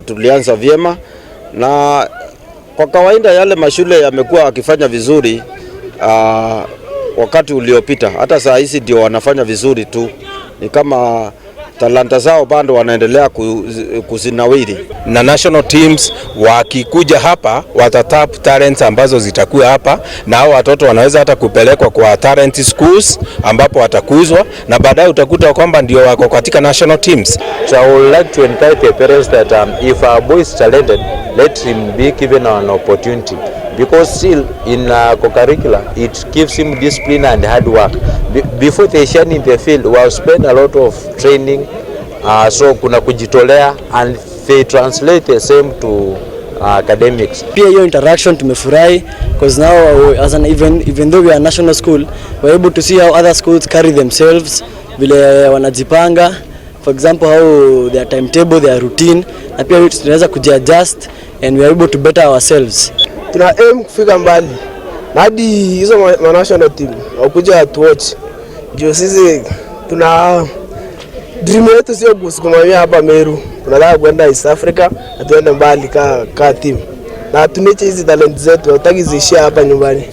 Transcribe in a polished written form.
Tulianza vyema na kwa kawaida yale mashule yamekuwa akifanya vizuri wakati uliopita. Hata saa hizi ndio wanafanya vizuri tu. Ni kama talanta zao bado wanaendelea kuzinawiri. Na national teams wakikuja hapa watatap talents ambazo zitakuwa hapa, na hao watoto wanaweza hata kupelekwa kwa talent schools ambapo watakuzwa na baadaye utakuta kwamba ndio wako katika national teams. So I would like to encourage the parents that if our boy is talented, let him be given an opportunity, because still in co-curricular it gives him discipline and hard work. Before they shine in the field, we have spent a lot of training, so kuna kujitolea, and they translate the same to academics. Pia hiyo interaction tumefurahi, because now as an even though we are national school, we are able to see how other schools carry themselves, vile wanajipanga, for example how their timetable, their routine, na pia tunaweza kujiadjust and we are able to better ourselves. Tuna aim kufika mbali hadi hizo national team wakuja to watch. Ndio sisi tuna dream yetu sio kusimamia hapa Meru, tunataka kwenda East Africa na tuende mbali ka team, na tumeche hizi talent zetu, hataki ziishia hapa nyumbani.